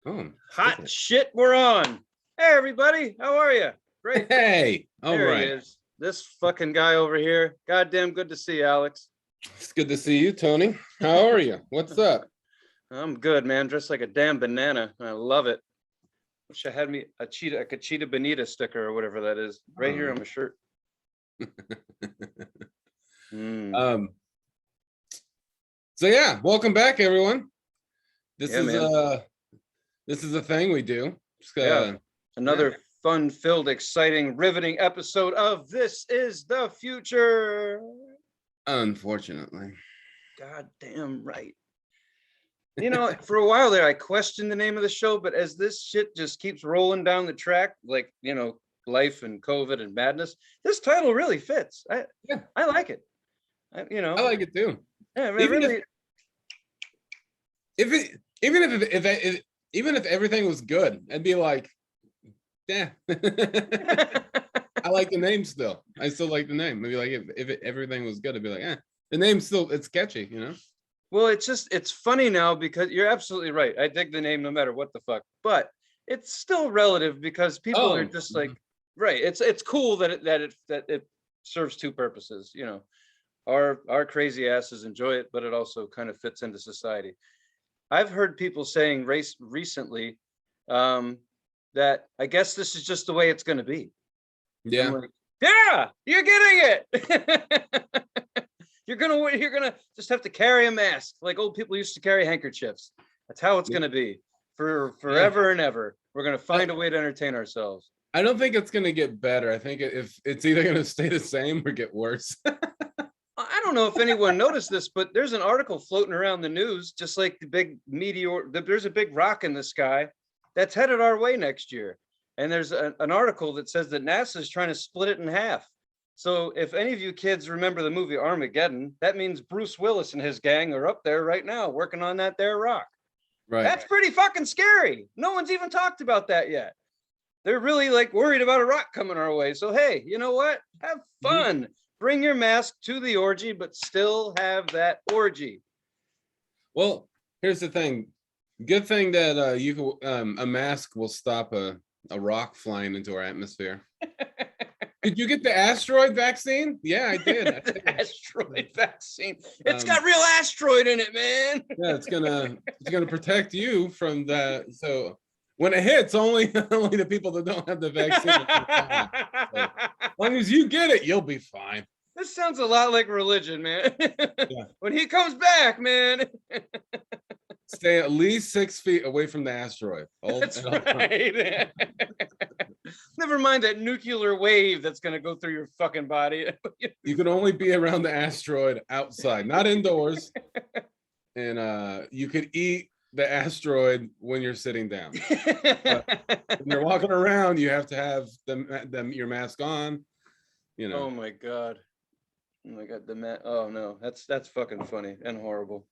Oh, Hot shit, we're on. Hey, everybody, how are you? Great. hey, all there right. he is. This fucking guy over here. Goddamn good to see you, Alex. It's good to see you, Tony. How are you? What's up? I'm good, man. Dressed like a damn banana. I love it. Wish I had me a cheetah bonita sticker or whatever that is right here on my shirt. So yeah, welcome back, everyone. This Yeah, is a thing we do. Another fun-filled, exciting, riveting episode of This Is the Future. Unfortunately. Goddamn right. You know, for a while there, I questioned the name of the show, but as this shit just keeps rolling down the track, like, you know, life and COVID and madness, this title really fits. I like it. I like it too. Yeah, even if everything was good, I'd be like, yeah. I like the name still. I still like the name. Maybe like if everything was good, I'd be like, the name still, it's catchy, you know. Well, it's funny now because you're absolutely right. I dig the name no matter what the fuck, but it's still relative because people are just like, right. It's cool that it serves two purposes. You know, our crazy asses enjoy it, but it also kind of fits into society. I've heard people saying recently that I guess this is just the way it's going to be. Yeah. Like, yeah, you're getting it. You're gonna just have to carry a mask like old people used to carry handkerchiefs. That's how it's gonna be for forever and ever. We're gonna find a way to entertain ourselves. I don't think it's gonna get better. I think if it's either gonna stay the same or get worse. I don't know if anyone noticed this, but there's an article floating around the news, just like the big meteor. There's a big rock in the sky that's headed our way next year, and there's an article that says that NASA is trying to split it in half. So if any of you kids remember the movie Armageddon, that means Bruce Willis and his gang are up there right now working on that there rock. Right. That's pretty fucking scary. No one's even talked about that yet. They're really like worried about a rock coming our way. So, hey, you know what? Have fun. Mm-hmm. Bring your mask to the orgy, but still have that orgy. Well, here's the thing. Good thing that a mask will stop a rock flying into our atmosphere. Did you get the asteroid vaccine? Yeah, I did. Asteroid vaccine. It's got real asteroid in it, man. Yeah, it's gonna protect you from that. So when it hits, only the people that don't have the vaccine. So, as long as you get it, you'll be fine. This sounds a lot like religion, man. Yeah. When he comes back, man. Stay at least 6 feet away from the asteroid. That's right. Never mind that nuclear wave that's going to go through your fucking body. You can only be around the asteroid outside, not indoors. And you could eat the asteroid when you're sitting down. But when you're walking around, you have to have your mask on. You know. Oh my god. Oh no, that's fucking funny and horrible.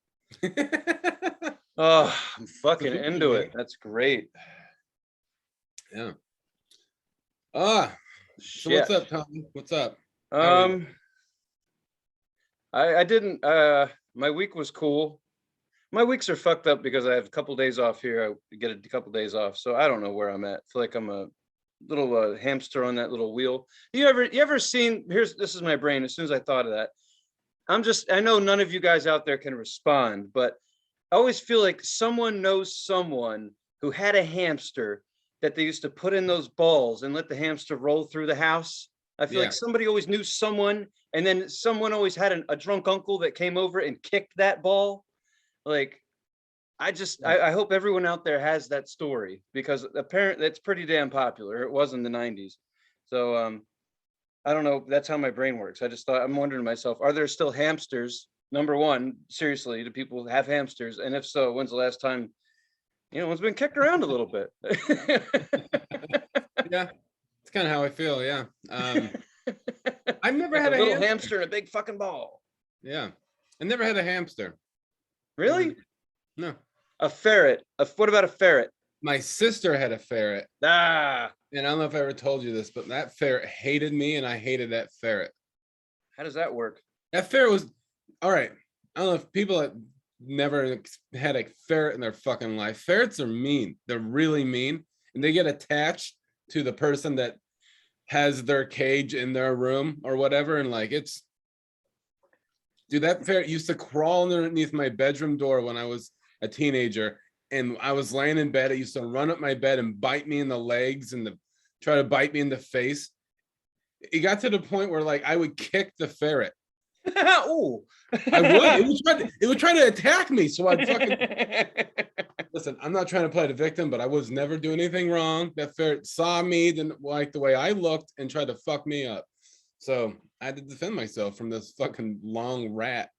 Oh, I'm fucking into it. That's great. Yeah. So what's up, Tom? What's up? I didn't my week was cool. My weeks are fucked up because I have a couple days off here. I get a couple days off, so I don't know where I'm at. I feel like I'm a little hamster on that little wheel. You ever seen, this is my brain as soon as I thought of that. I know none of you guys out there can respond, but I always feel like someone knows someone who had a hamster that they used to put in those balls and let the hamster roll through the house. I feel like somebody always knew someone, and then someone always had a drunk uncle that came over and kicked that ball. Like, I hope everyone out there has that story, because apparently it's pretty damn popular. It was in the 90s. So I don't know. That's how my brain works. I'm wondering to myself, are there still hamsters? Number one, seriously, do people have hamsters? And if so, when's the last time, one's been kicked around a little bit? Yeah, it's kind of how I feel. Yeah. I've never had a little hamster and a big fucking ball. Yeah. I never had a hamster. Really? No. A ferret. What about a ferret? My sister had a ferret. And I don't know if I ever told you this, but that ferret hated me and I hated that ferret. How does that work? That ferret was all right. I don't know if people never had a ferret in their fucking life. Ferrets are mean. They're really mean, and they get attached to the person that has their cage in their room or whatever. And like, it's, dude, that ferret used to crawl underneath my bedroom door when I was a teenager, and I was laying in bed. It used to run up my bed and bite me in the legs and try to bite me in the face. It got to the point where like I would kick the ferret. Ooh. I would. It would try to attack me. So I'd fucking listen. I'm not trying to play the victim, but I was never doing anything wrong. That ferret saw me, didn't like the way I looked, and tried to fuck me up. So I had to defend myself from this fucking long rat.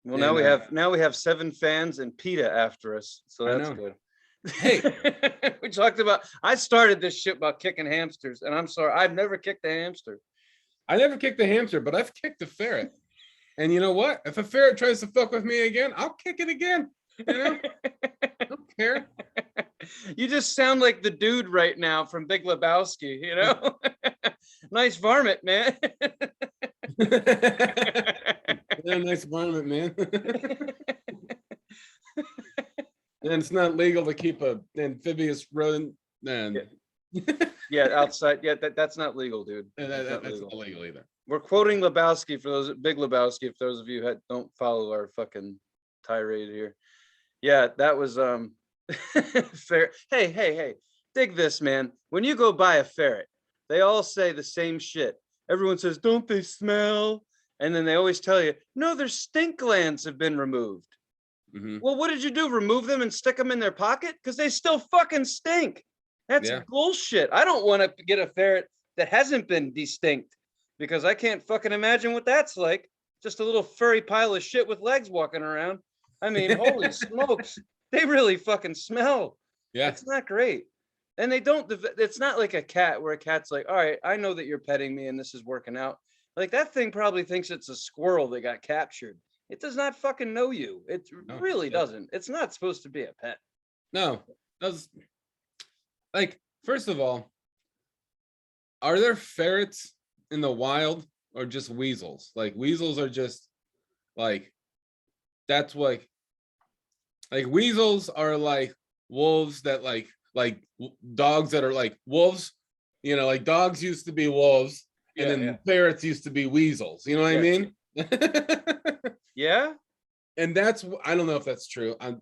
Well, now we have 7 fans and PETA after us, so that's good. Hey, we talked about. I started this shit about kicking hamsters, and I'm sorry, I've never kicked a hamster. I never kicked the hamster, but I've kicked a ferret. And you know what? If a ferret tries to fuck with me again, I'll kick it again. You know, I don't care. You just sound like the dude right now from Big Lebowski. You know, nice varmint, man. Yeah, nice varmint, man. And it's not legal to keep an amphibious rodent. Yeah, outside. Yeah, that's not legal, dude. That's not illegal either. We're quoting Lebowski for those Big Lebowski. If those of you don't follow our fucking tirade here, yeah, that was fair. Hey, dig this, man. When you go buy a ferret, they all say the same shit. Everyone says, "Don't they smell?" And then they always tell you, "No, their stink glands have been removed." Mm-hmm. Well, what did you do? Remove them and stick them in their pocket? Because they still fucking stink. That's bullshit. I don't want to get a ferret that hasn't been distinct, because I can't fucking imagine what that's like. Just a little furry pile of shit with legs walking around. I mean, holy smokes. They really fucking smell. Yeah. It's not great. And they don't, it's not like a cat where a cat's like, all right, I know that you're petting me and this is working out. Like, that thing probably thinks it's a squirrel that got captured. It does not fucking know you. It really doesn't. It's not supposed to be a pet. No. That's, like, first of all, are there ferrets in the wild or just weasels? Like, weasels are just like, that's like weasels are like wolves that like dogs that are like wolves, you know, like dogs used to be wolves, and then ferrets used to be weasels, you know what I mean? Yeah. And that's, I don't know if that's true. I'm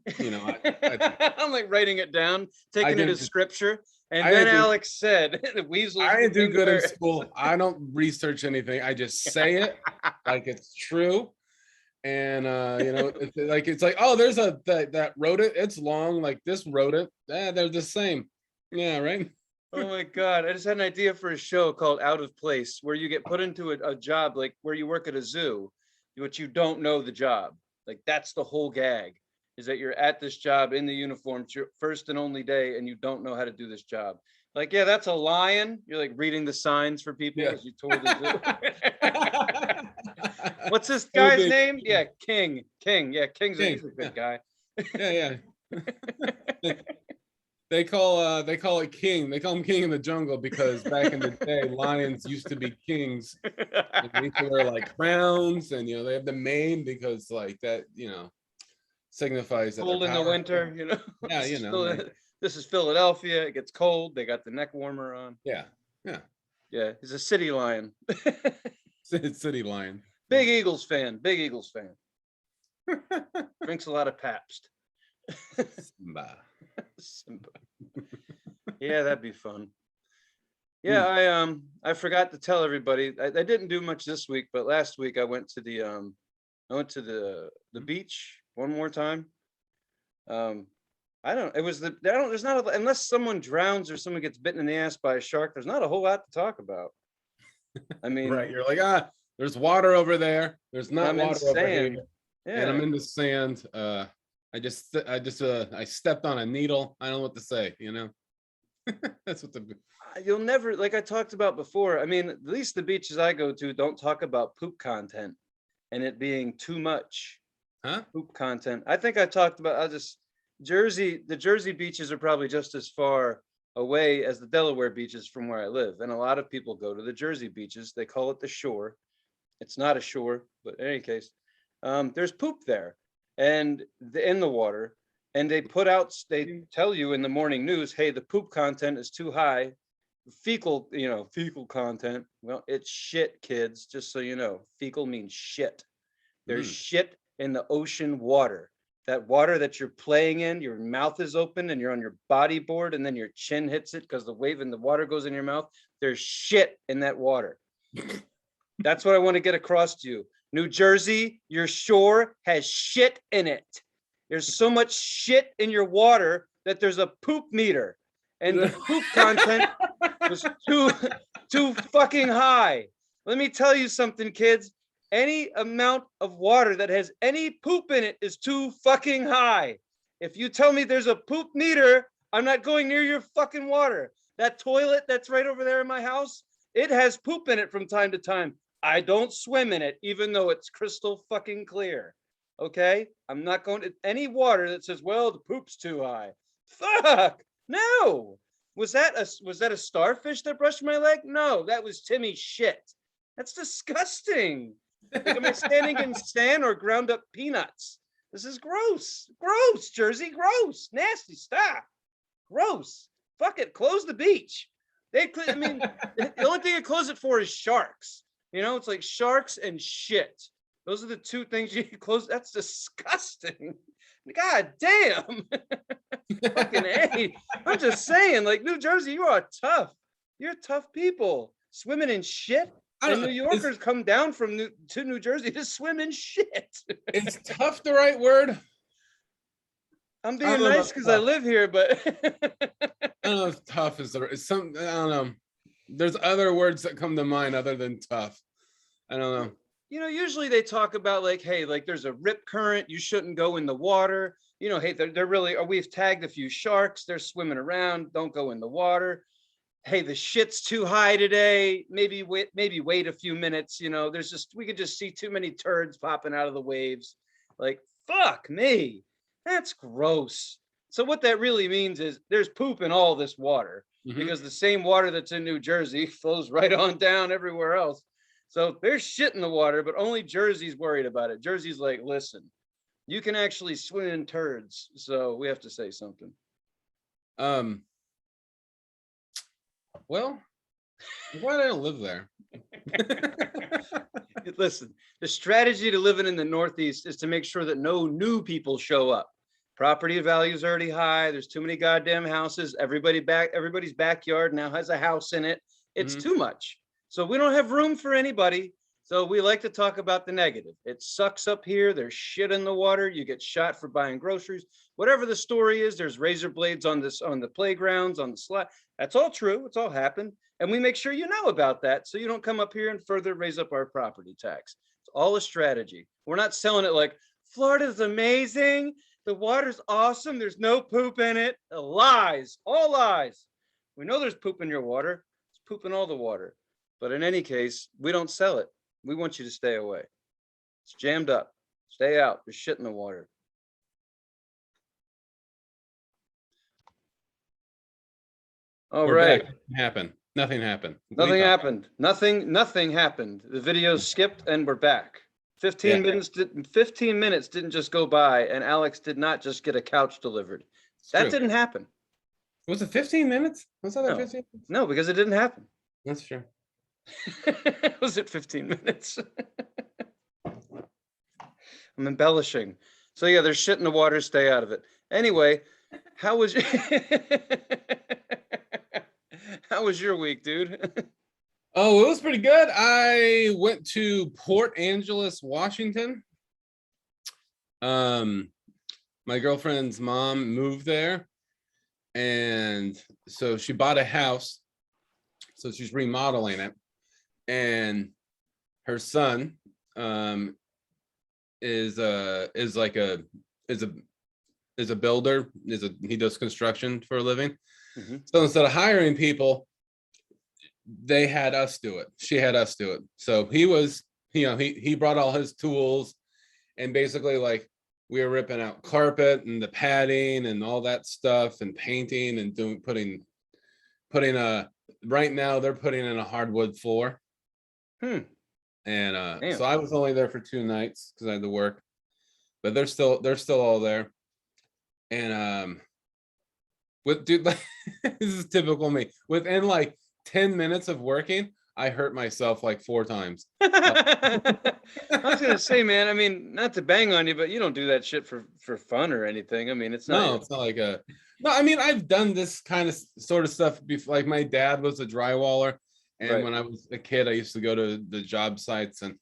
like writing it down, taking it as scripture. And then Alex said, the weasels. I didn't do good in school. I don't research anything. I just say it like it's true. And it's like, oh, there's that rodent. It's long, like this rodent. They're the same. Yeah, right. Oh my God. I just had an idea for a show called Out of Place, where you get put into a job like where you work at a zoo, but you don't know the job. Like, that's the whole gag, is that you're at this job in the uniform, it's your first and only day, and you don't know how to do this job. Like, yeah, that's a lion. You're like reading the signs for people as you told the zoo. What's this guy's name? Yeah, King. Yeah, King's a good guy. Yeah. They call it King. They call him King in the Jungle because back in the day, lions used to be kings. And they used to wear like crowns, and they have the mane because like that, signifies that cold in the winter, Yeah, this is Philadelphia. It gets cold. They got the neck warmer on. Yeah. He's a city lion. City lion. Big Eagles fan. Drinks a lot of Pabst. Simba. Yeah, that'd be fun. Yeah, I forgot to tell everybody. I didn't do much this week, but last week I went to the beach one more time. There's not unless someone drowns or someone gets bitten in the ass by a shark, there's not a whole lot to talk about. I mean, right, you're like, there's water over there. There's not water over here. Yeah. And I'm in the sand. I stepped on a needle. I don't know what to say, That's what you'll never, like I talked about before. I mean, at least the beaches I go to don't talk about poop content and it being too much. Poop content. I think I talked about, the Jersey beaches are probably just as far away as the Delaware beaches from where I live. And a lot of people go to the Jersey beaches. They call it the shore. It's not a shore, but in any case, there's poop there. and in the water, and they tell you in the morning news, hey, the poop content is too high, fecal content. Well, it's shit, kids, just so you know. Fecal means shit. There's shit in the ocean water. That water that you're playing in, your mouth is open and you're on your bodyboard, and then your chin hits it because the wave and the water goes in your mouth. There's shit in that water. That's what I want to get across to you. New Jersey, your shore has shit in it. There's so much shit in your water that there's a poop meter, and the poop content was too fucking high. Let me tell you something, kids. Any amount of water that has any poop in it is too fucking high. If you tell me there's a poop meter, I'm not going near your fucking water. That toilet that's right over there in my house, it has poop in it from time to time. I don't swim in it, even though it's crystal fucking clear. Okay? I'm not going to any water that says, well, the poop's too high. Fuck! No! Was that a starfish that brushed my leg? No, that was Timmy's shit. That's disgusting. Like, am I standing in sand or ground up peanuts? This is gross. Gross, Jersey. Gross. Nasty. Stop. Gross. Fuck it. Close the beach. The only thing they close it for is sharks. You know, it's like sharks and shit. Those are the two things you close. That's disgusting. God damn. Fucking A. I'm just saying, like, New Jersey, you are tough. You're tough people. Swimming in shit. And New Yorkers come down from New Jersey to swim in shit. Is tough the right word? I'm being nice because I live here, but I don't know if tough is some. I don't know. There's other words that come to mind other than tough. I don't know. You know, usually they talk about like, hey, like there's a rip current, you shouldn't go in the water. You know, hey, they're really, or we've tagged a few sharks, they're swimming around, don't go in the water. Hey, the shit's too high today. Maybe wait a few minutes. You know, we could just see too many turds popping out of the waves. Like, fuck me. That's gross. So what that really means is there's poop in all this water, because the same water that's in New Jersey flows right on down everywhere else. So there's shit in the water, but only Jersey's worried about it. Jersey's like, listen, you can actually swim in turds. So we have to say something. Well, I'm glad I don't live there. Listen, the strategy to living in the Northeast is to make sure that no new people show up. Property values are already high. There's too many goddamn houses. Everybody's backyard now has a house in it. It's too much. So we don't have room for anybody. So we like to talk about the negative. It sucks up here. There's shit in the water. You get shot for buying groceries. Whatever the story is, there's razor blades on the playgrounds, on the slide. That's all true. It's all happened. And we make sure you know about that so you don't come up here and further raise up our property tax. It's all a strategy. We're not selling it like Florida's amazing. The water's awesome. There's no poop in it. Lies, all lies. We know there's poop in your water. It's poop in all the water. But in any case, we don't sell it. We want you to stay away. It's jammed up. Stay out. There's shit in the water. All right. Nothing happened. Nothing happened. Nothing happened. The video skipped and we're back. 15 minutes didn't just go by, and Alex did not just get a couch delivered. That didn't happen. Was it 15 minutes? Was that 15 minutes? No, because it didn't happen. That's true. Was it 15 minutes? I'm embellishing. So yeah, there's shit in the water. Stay out of it. Anyway, how was your week, dude? Oh, it was pretty good. I went to Port Angeles, Washington. My girlfriend's mom moved there, and so she bought a house. So she's remodeling it, and her son is a builder. He does construction for a living. So instead of hiring people, they had us do it. She had us do it. So he brought all his tools, and basically like we were ripping out carpet and the padding and all that stuff and painting and putting right now they're putting in a hardwood floor. And so I was only there for 2 nights because I had to work. but they're still all there. And with dude, like, this is typical me. Within like 10 minutes of working, I hurt myself like 4 times. I was gonna say, man, I mean, not to bang on you, but you don't do that shit for fun or anything. I mean, it's not No, it's not like a no. I mean, I've done this kind of sort of stuff before. Like my dad was a drywaller, and right. when I was a kid, I used to go to the job sites, and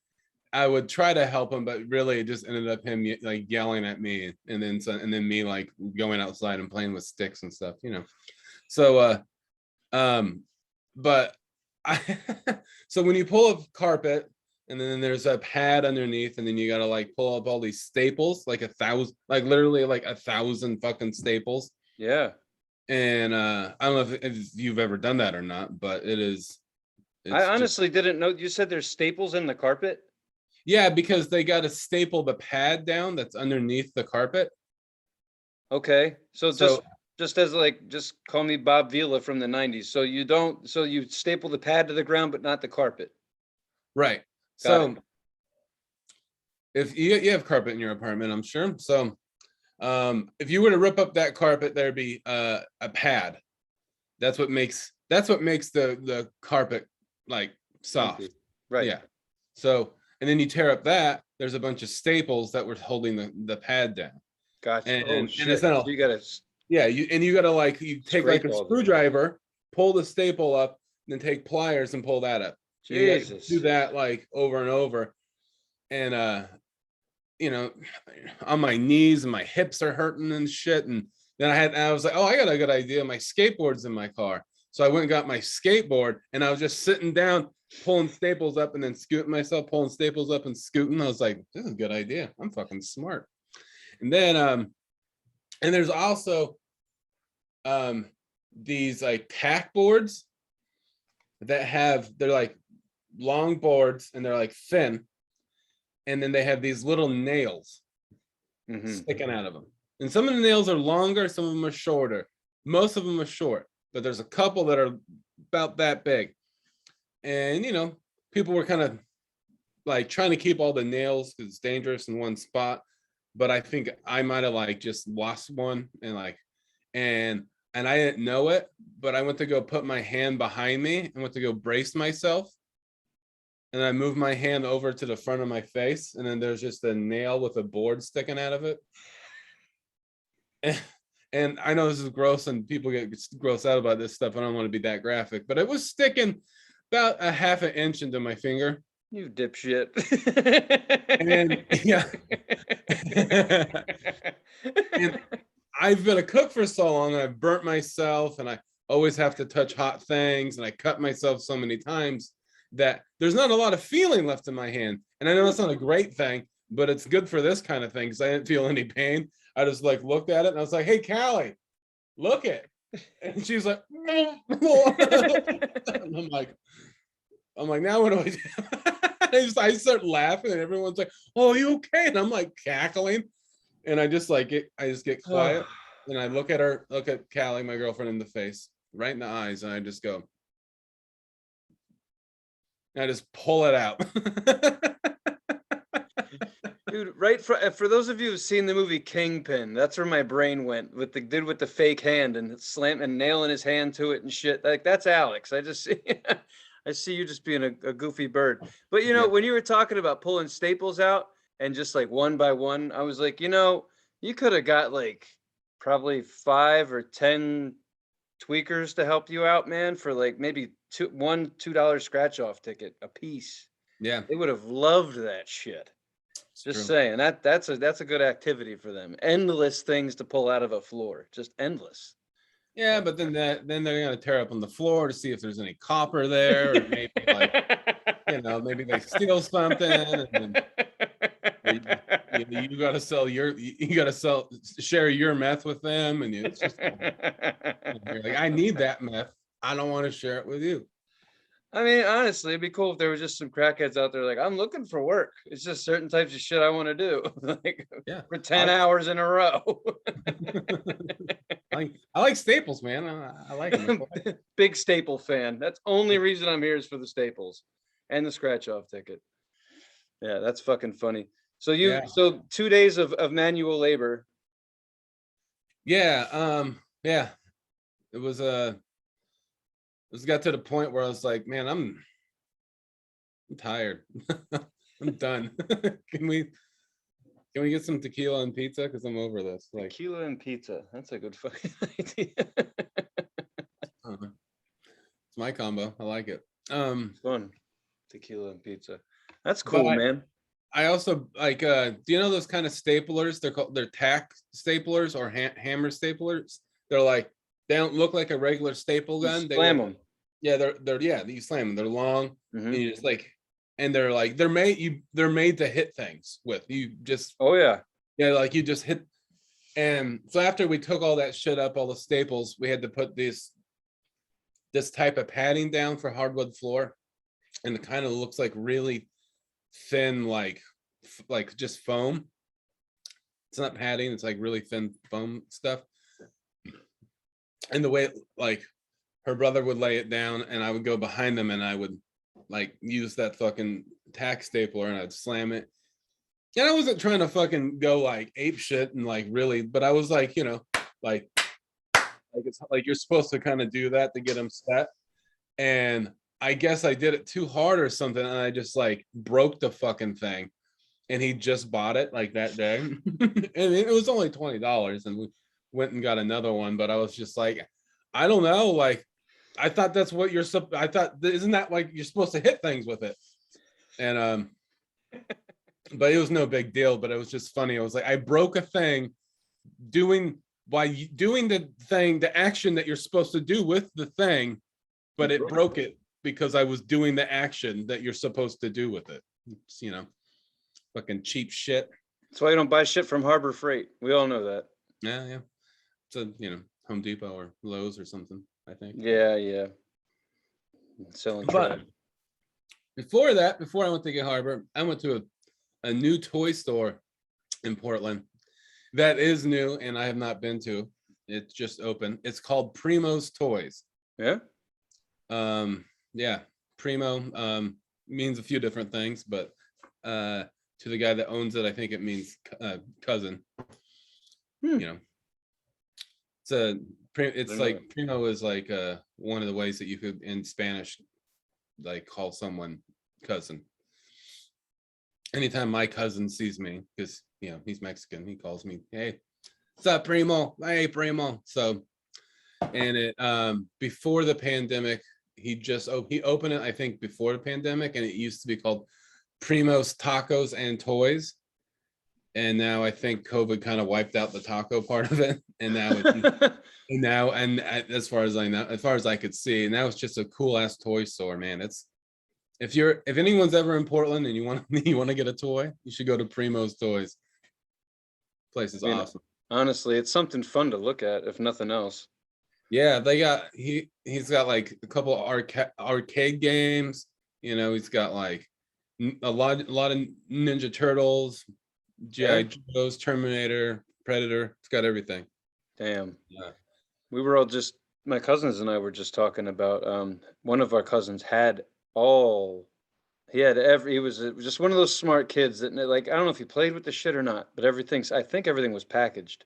I would try to help him, but really it just ended up him like yelling at me, and then me like going outside and playing with sticks and stuff, you know. So but I so when you pull up carpet and then there's a pad underneath, and then you gotta like pull up all these staples, like 1,000, like literally like 1,000 fucking staples. Yeah. And I don't know if you've ever done that or not, but I honestly didn't know. You said there's staples in the carpet? Yeah, because they got to staple the pad down that's underneath the carpet. Okay. So So just as like, just call me Bob Vila from the 90s. So you staple the pad to the ground, but not the carpet. right. Got it. So if you have carpet in your apartment, I'm sure. So if you were to rip up that carpet, there'd be a pad. That's what makes the carpet like soft. Comfy. Right. Yeah. So and then you tear up that, there's a bunch of staples that were holding the pad down. Gotcha. And Oh and shit. it's not So you gotta yeah, you gotta like you take like scrape a all this. screwdriver, pull the staple up, then take pliers and pull that up. You gotta Jesus. do that like over and over. And you know, on my knees and my hips are hurting and shit. And then I was like, oh, I got a good idea. My skateboard's in my car. So I went and got my skateboard, and I was just sitting down, pulling staples up and then scooting myself, pulling staples up and scooting. I was like, this is a good idea. I'm fucking smart. And then and there's also these like tack boards that they're like long boards and they're like thin, and then they have these little nails sticking out of them. And some of the nails are longer, some of them are shorter. Most of them are short, but there's a couple that are about that big. And you know, people were kind of like trying to keep all the nails because it's dangerous in one spot. But I think I might have like just lost one and like and I didn't know it, but I went to go put my hand behind me and went to go brace myself. And I moved my hand over to the front of my face, and then there's just a nail with a board sticking out of it. And I know this is gross and people get grossed out about this stuff. I don't want to be that graphic, but it was sticking about a half an inch into my finger. You dipshit. And yeah. And I've been a cook for so long, and I've burnt myself, and I always have to touch hot things, and I cut myself so many times that there's not a lot of feeling left in my hand. And I know that's not a great thing, but it's good for this kind of thing because I didn't feel any pain. I just like looked at it and I was like, hey, Callie, look it. And she's like, and I'm like, now what do I do? I start laughing and everyone's like, oh, are you okay? And I'm like cackling. And I just get quiet and I look at Callie, my girlfriend, in the face, right in the eyes, and I just go, and I just pull it out. Dude, right for those of you who've seen the movie Kingpin, that's where my brain went with the fake hand and slam and nailing his hand to it and shit. Like that's Alex. I just see I see you just being a goofy bird. But you know, when you were talking about pulling staples out and just like one by one, I was like, you know, you could have got like probably 5 or 10 tweakers to help you out, man, for like maybe $2 scratch off ticket a piece. Yeah, they would have loved that shit. Just saying that's a good activity for them. Endless things to pull out of a floor, just endless. Yeah, but then they're gonna tear up on the floor to see if there's any copper there, or maybe like maybe they steal something, and then you gotta share your meth with them, and it's just you're like, I need that meth. I don't want to share it with you. I mean, honestly, it'd be cool if there was just some crackheads out there like, I'm looking for work. It's just certain types of shit I want to do, like for 10 hours in a row. I like staples, man. I like them. Big staple fan. That's only reason I'm here is for the staples and the scratch off ticket. Yeah, that's fucking funny. Yeah. So 2 days of manual labor. Yeah. Yeah. It was got to the point where I was like, man, I'm tired. I'm done. Can we get some tequila and pizza? Because I'm over this. Like, Tequila and pizza. That's a good fucking idea. it's my combo. I like it. Fun. Tequila and pizza. That's But cool, man. I also like. Do you know those kind of staplers? They're tack staplers or hammer staplers. They're like, they don't look like a regular staple gun. They Slam look, them. yeah, they're yeah. You slam them. They're long, Mhm. and you just like, and they're like they're made to hit things with. You just, Oh yeah. yeah, like you just hit. And so after we took all that shit up, all the staples, we had to put this type of padding down for hardwood floor, and it kind of looks like really thin, like just foam. It's not padding, it's like really thin foam stuff. And the way like her brother would lay it down and I would go behind them and I would like use that fucking tack stapler and I'd slam it. And I wasn't trying to fucking go like ape shit and like really, but I was like, you know, like it's like you're supposed to kind of do that to get them set. And I guess I did it too hard or something, and I just like broke the fucking thing. And he just bought it like that day, and it was only $20, and we went and got another one. But I was just like, I don't know, like I thought that's what you're. I thought, isn't that like you're supposed to hit things with it? And but it was no big deal. But it was just funny. I was like, I broke a thing doing the thing, the action that you're supposed to do with the thing, but it broke it because I was doing the action that you're supposed to do with it. It's, you know, fucking cheap shit. That's why you don't buy shit from Harbor Freight. We all know that. Yeah. It's a, you know, Home Depot or Lowe's or something, I think. Yeah. Selling But trash. before that, before I went to get Harbor, I went to a new toy store in Portland that is new and I have not been to. It's just open. It's called Primo's Toys. Yeah. Yeah, Primo means a few different things, but to the guy that owns it, I think it means cousin. You know, it's like Primo is like one of the ways that you could in Spanish like call someone cousin. Anytime my cousin sees me, because you know he's Mexican, he calls me, hey, what's up, Primo? Hey, Primo. So, and it before the pandemic, he opened it, I think, before the pandemic, and it used to be called Primo's Tacos and Toys. And now I think COVID kind of wiped out the taco part of it, and now it's as far as I know, as far as I could see, now it's just a cool ass toy store, man. It's if anyone's ever in Portland and you want to get a toy, you should go to Primo's Toys. Place is awesome. Honestly, it's something fun to look at, if nothing else. Yeah, they got he's got like a couple arcade games. You know, he's got like a lot of Ninja Turtles, G.I. Joe's, Terminator, Predator. It's got everything. Damn. Yeah. We were all just, my cousins and I were just talking about one of our cousins had all, he was just one of those smart kids that, like, I don't know if he played with the shit or not, but I think everything was packaged.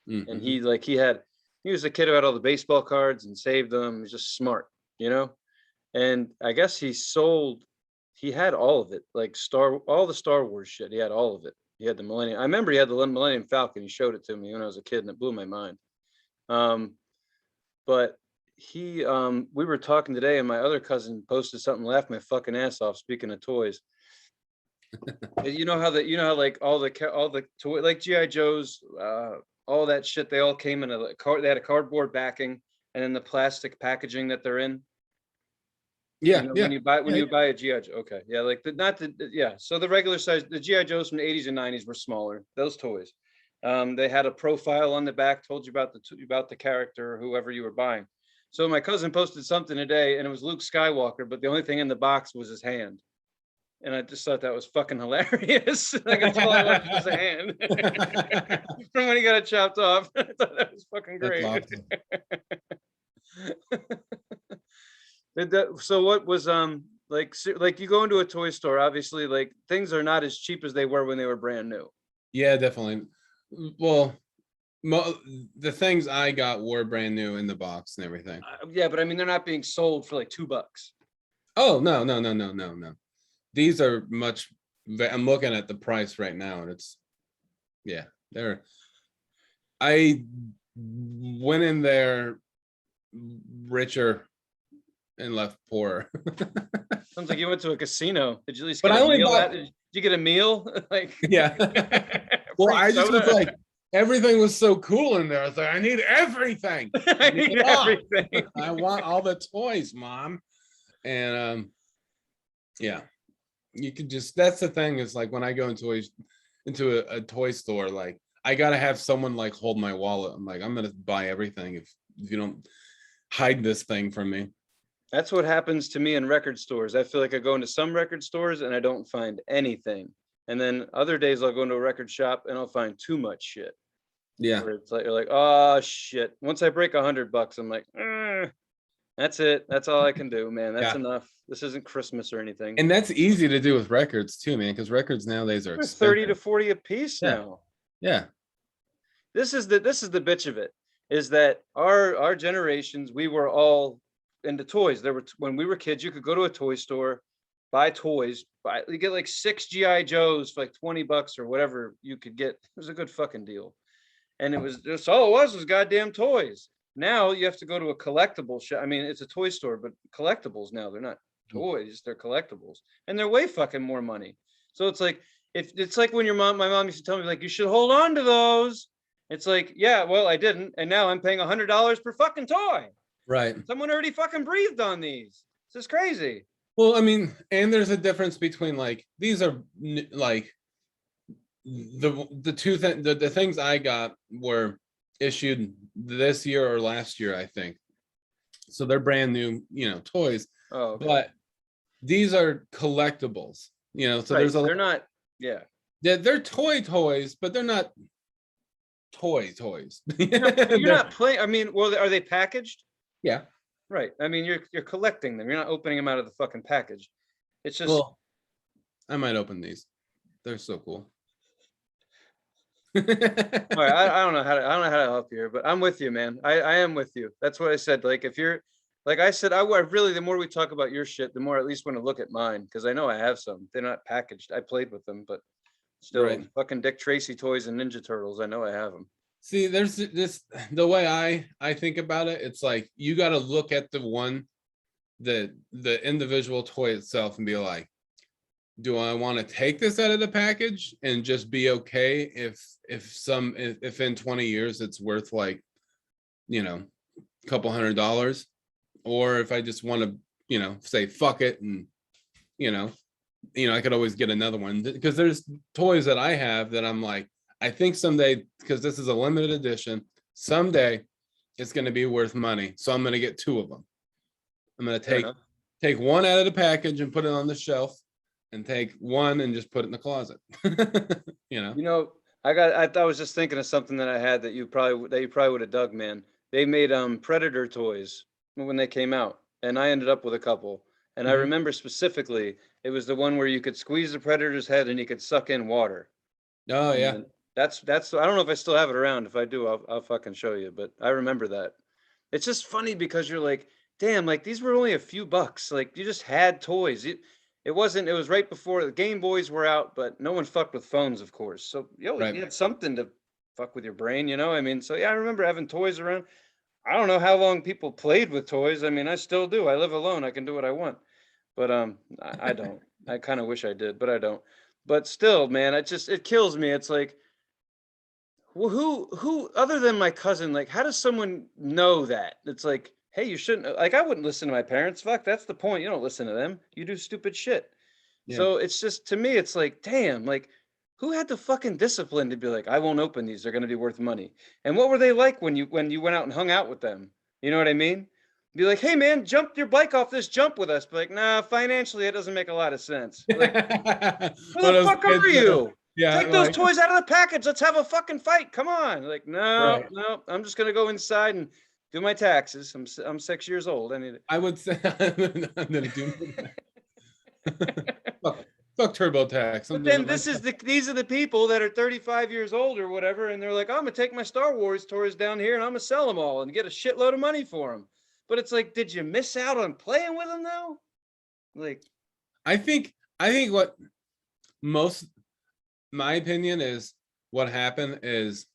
Mm-hmm. And he was a kid who had all the baseball cards and saved them. He was just smart, you know? And I guess he had all of it, like all the Star Wars shit. He had all of it. He had the Millennium. I remember he had the Millennium Falcon. He showed it to me when I was a kid, and it blew my mind. But we were talking today, and my other cousin posted something, laughed my fucking ass off. Speaking of toys, you know how like all the toy, like GI Joes, all that shit, they all came in they had a cardboard backing and then the plastic packaging that they're in. Yeah, you know, when you buy a GI Joe, okay, yeah, like so the regular size, the GI Joes from the 80s and 90s were smaller, those toys. They had a profile on the back, told you about the character, whoever you were buying. So my cousin posted something today, and it was Luke Skywalker, but the only thing in the box was his hand. And I just thought that was fucking hilarious. Like, that's all I wanted was a hand from when he got it chopped off. I thought that was fucking great. Awesome. So what was Like you go into a toy store, obviously, like things are not as cheap as they were when they were brand new. Yeah, definitely. Well, the things I got were brand new in the box and everything. Yeah, but I mean, they're not being sold for like $2. Oh, no. These are much. I'm looking at the price right now, and it's, yeah, they're. I went in there richer and left poorer. Sounds like you went to a casino. Did you at least But get I a only meal? bought. Did you get a meal? Like, Yeah. Well, free I just was soda? like, everything was so cool in there. I was like, I need everything. I need everything. I want all the toys, Mom. And yeah, you could just, that's the thing, is like when I go into a toy store, like I gotta have someone like hold my wallet. I'm like, I'm gonna buy everything if you don't hide this thing from me. That's what happens to me in record stores. I feel like I go into some record stores and I don't find anything. And then other days I'll go into a record shop and I'll find too much shit. Yeah. Where it's like, you're like, oh shit. Once I break $100, I'm like, that's it. That's all I can do, man. That's enough. This isn't Christmas or anything. And that's easy to do with records too, man, because records nowadays are They're 30 to expensive. 40 a piece now. Yeah. This is the bitch of it, is that our generations, we were all into toys. There were, when we were kids, you could go to a toy store, buy toys, you get like 6 GI Joes for like $20 or whatever you could get. It was a good fucking deal. And it was just, all it was goddamn toys. Now you have to go to a collectible shop. I mean, it's a toy store, but collectibles now, they're not toys, they're collectibles. And they're way fucking more money. So it's like, if it's like when my mom used to tell me, like, you should hold on to those. It's like, yeah, well, I didn't. And now I'm paying $100 per fucking toy. Right. Someone already fucking breathed on these. This is crazy. Well, I mean, and there's a difference between like, these are like the things I got were issued this year or last year, I think. So they're brand new, toys. Oh, okay. But these are collectibles, so right. They're not, yeah. They're toys, but they're not toys. You're not playing. I mean, well, are they packaged? Yeah. Right. I mean, you're collecting them. You're not opening them out of the fucking package. It's just. Well, I might open these. They're so cool. All right, I don't know how to help you here, but I'm with you, man. I am with you. That's what I said. Like, if you're, like I said, I really, the more we talk about your shit, the more I at least want to look at mine, because I know I have some. They're not packaged. I played with them, but still, right. Fucking Dick Tracy toys and Ninja Turtles. I know I have them. See, there's this, the way I think about it, it's like you got to look at the individual toy itself and be like, do I want to take this out of the package and just be okay if in 20 years it's worth like, a couple $100, or if I just want to, say fuck it, and I could always get another one, because there's toys that I have that I'm like, I think someday, because this is a limited edition, someday it's going to be worth money. So I'm going to get 2 of them. I'm going to take one out of the package and put it on the shelf, and take one and just put it in the closet. I was just thinking of something that I had that you probably would have dug, man. They made Predator toys when they came out, and I ended up with a couple. And I remember specifically, it was the one where you could squeeze the Predator's head and he could suck in water. Oh, yeah. And that's I don't know if I still have it around. If I do, I'll fucking show you. But I remember that. It's just funny because you're like, damn, like these were only a few bucks. Like you just had toys. It was right before the Game Boys were out, but no one fucked with phones, of course. So you had something to fuck with your brain, I mean, so yeah, I remember having toys around. I don't know how long people played with toys. I mean, I still do. I live alone. I can do what I want. But I don't. I kind of wish I did, but I don't. But still, man, it kills me. It's like, well, who other than my cousin, like, how does someone know that? It's like, hey, you shouldn't, like, I wouldn't listen to my parents. Fuck, that's the point. You don't listen to them. You do stupid shit. Yeah. So it's just, to me, it's like, damn, like, who had the fucking discipline to be like, I won't open these. They're going to be worth money. And what were they like when you went out and hung out with them? You know what I mean? Be like, hey, man, jump your bike off this jump with us. Be like, nah, financially, it doesn't make a lot of sense. Like, who the fuck are you? Yeah, take those toys out of the package. Let's have a fucking fight. Come on. Like, no, I'm just going to go inside and do my taxes. I'm 6 years old. I would say I'm gonna do Fuck TurboTax. But then these are the people that are 35 years old or whatever, and they're like, I'm gonna take my Star Wars toys down here and I'm gonna sell them all and get a shitload of money for them. But it's like, did you miss out on playing with them though? Like, I think what my opinion is what happened is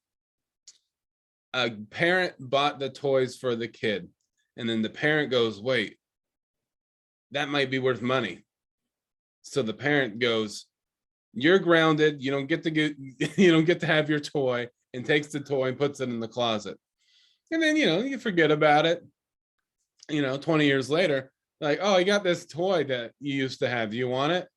a parent bought the toys for the kid, and then the parent goes, wait, that might be worth money. So the parent goes, you're grounded, you don't get to have your toy, and takes the toy and puts it in the closet. And then you forget about it. 20 years later, like, oh, I got this toy that you used to have. Do you want it?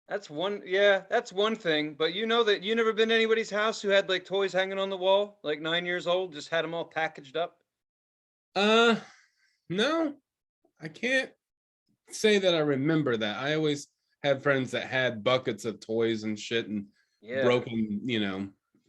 that's one thing. But you know that you never been to anybody's house who had like toys hanging on the wall, like 9 years old, just had them all packaged up? No, I can't say that I remember that. I always had friends that had buckets of toys and shit and broken,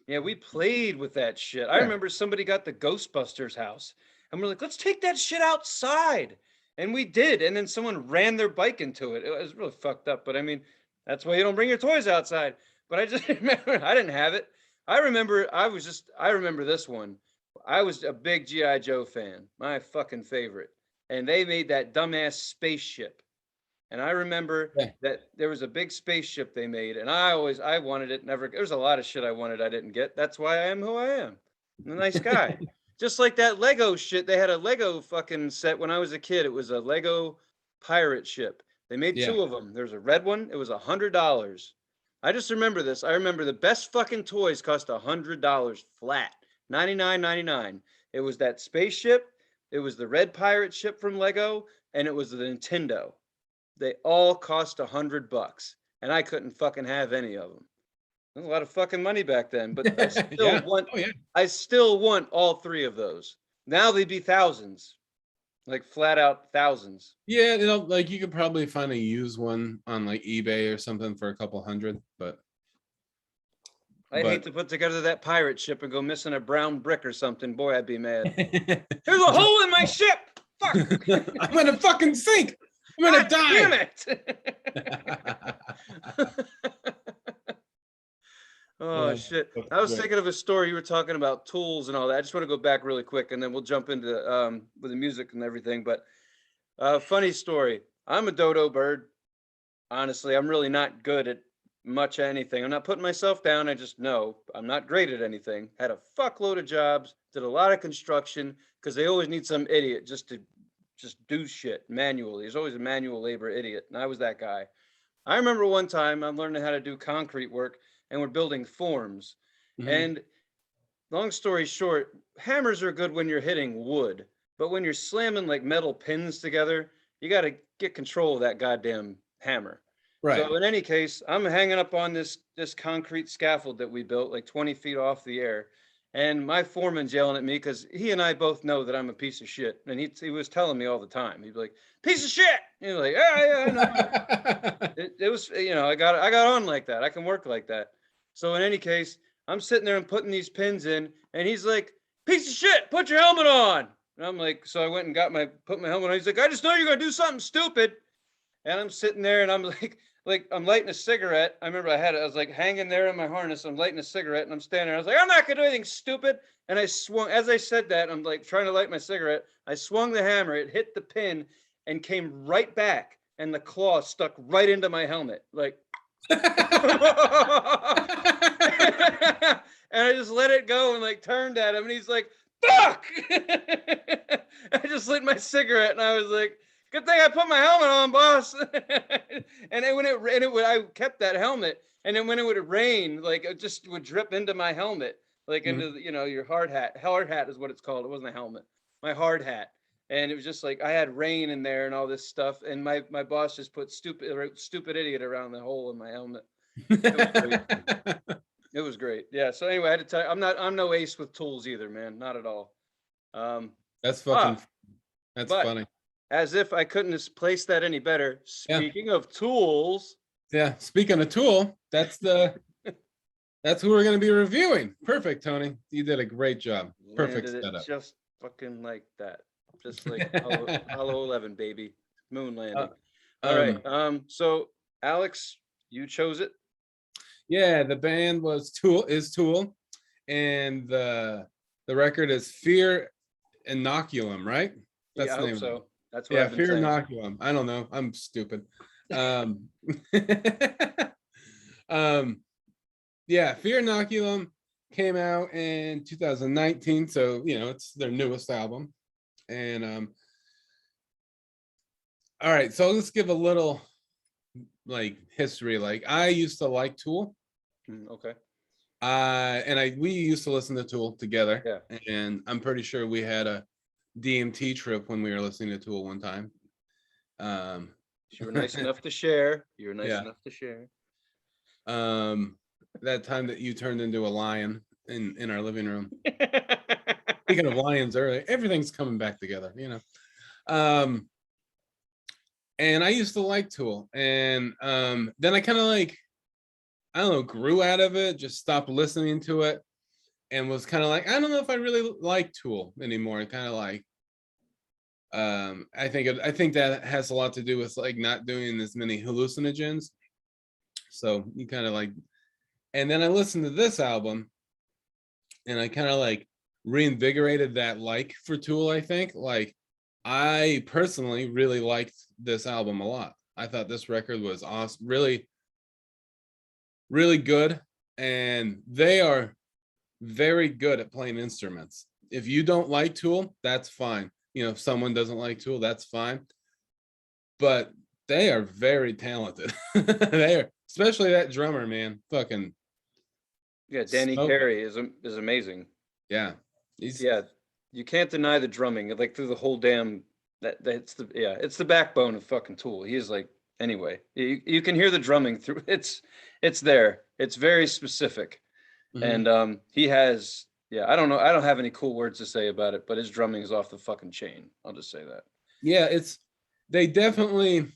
Yeah, we played with that shit. I remember somebody got the Ghostbusters house and we're like, let's take that shit outside. And we did. And then someone ran their bike into it. It was really fucked up. But I mean, that's why you don't bring your toys outside. But I just remember, I didn't have it. I remember this one. I was a big G.I. Joe fan, my fucking favorite. And they made that dumbass spaceship. And I remember that there was a big spaceship they made, and I wanted it. There's a lot of shit I wanted I didn't get. That's why I am who I am. I'm a nice guy. Just like that Lego shit. They had a Lego fucking set when I was a kid. It was a Lego pirate ship. They made two of them. There's a red one. It was $100. I just remember this. I remember the best fucking toys cost $100 flat. $99.99. It was that spaceship. It was the red pirate ship from Lego, and it was the Nintendo. They all cost $100, and I couldn't fucking have any of them. There's a lot of fucking money back then, but I still want all three of those. Now they'd be thousands, like flat out thousands. Yeah, like you could probably find a used one on like eBay or something for a couple hundred, but I'd hate to put together that pirate ship and go missing a brown brick or something. Boy, I'd be mad. There's a hole in my ship. Fuck. I'm gonna fucking sink. I'm gonna die. Damn it. Oh shit. I was thinking of a story. You were talking about tools and all that. I just want to go back really quick and then we'll jump into with the music and everything. But funny story. I'm a dodo bird. Honestly, I'm really not good at much anything. I'm not putting myself down. I just know I'm not great at anything. Had a fuckload of jobs, did a lot of construction because they always need some idiot just to do shit manually. There's always a manual labor idiot, and I was that guy. I remember one time I'm learning how to do concrete work, and we're building forms. Mm-hmm. And long story short, hammers are good when you're hitting wood, but when you're slamming like metal pins together, you got to get control of that goddamn hammer. Right. So in any case, I'm hanging up on this concrete scaffold that we built like 20 feet off the air. And my foreman's yelling at me because he and I both know that I'm a piece of shit. And he was telling me all the time. He'd be like, piece of shit. And he's like, yeah, I know. it was, I got on like that. I can work like that. So in any case, I'm sitting there and putting these pins in. And he's like, piece of shit, put your helmet on. And I'm like, so I went and put my helmet on. He's like, I just know you're going to do something stupid. And I'm sitting there and I'm like I'm lighting a cigarette. I remember I was like hanging there in my harness. I'm lighting a cigarette and I'm standing there. I was like, I'm not gonna do anything stupid. And I swung, as I said that, I'm like trying to light my cigarette. I swung the hammer, it hit the pin and came right back. And the claw stuck right into my helmet. Like, and I just let it go and like turned at him and he's like, fuck! I just lit my cigarette and I was like, good thing I put my helmet on, boss. And then I kept that helmet. And then when it would rain, like it just would drip into my helmet, like into your hard hat. Hard hat is what it's called. It wasn't a helmet. My hard hat. And it was just like I had rain in there and all this stuff. And my boss just put stupid idiot around the hole in my helmet. It was great. Yeah. So anyway, I had to tell you, I'm no ace with tools either, man. Not at all. That's funny. As if I couldn't have placed that any better. Speaking of tools. Yeah, speaking of tool, that's who we're going to be reviewing. Perfect, Tony. You did a great job. Perfect setup. Just fucking like that. Just like Hollow 11, baby. Moon landing. Uh, All right. um, So Alex, you chose it. yeah, the band was Tool, and the record is Fear Inoculum, right? Yeah, That's I the hope name of it. so. That's what Yeah, I've been Fear saying. Inoculum. I don't know. I'm stupid. Um, um, yeah, Fear Inoculum came out in 2019, so it's their newest album. And all right, so let's give a little like history. Like I used to like Tool. Okay. We used to listen to Tool together, Yeah. and I'm pretty sure we had a DMT trip when we were listening to Tool one time. Um, You were nice enough to share. You were nice yeah. enough to share. That time that you turned into a lion in our living room. Speaking of lions, earlier, everything's coming back together. And I used to like Tool, and then I kind of like, I don't know, grew out of it, just stopped listening to it, and was kind of like, I don't know if I really like Tool anymore. Kind of like, I think that has a lot to do with like not doing as many hallucinogens. So you kind of like, and then I listened to this album, and I kind of like reinvigorated that like for Tool. I think like I personally really liked this album a lot. I thought this record was awesome, really, really good, and they are very good at playing instruments. If you don't like Tool, that's fine. If someone doesn't like Tool, that's fine. But they are very talented. They are, especially that drummer, man. Fucking Yeah, Danny smoke. Carey is amazing. Yeah. Yeah, you can't deny the drumming. Like through the whole damn that's it's the backbone of fucking Tool. He is like anyway. You can hear the drumming through it's there. It's very specific. Mhm. And he has I don't know. I don't have any cool words to say about it, but his drumming is off the fucking chain. I'll just say that. Yeah, they definitely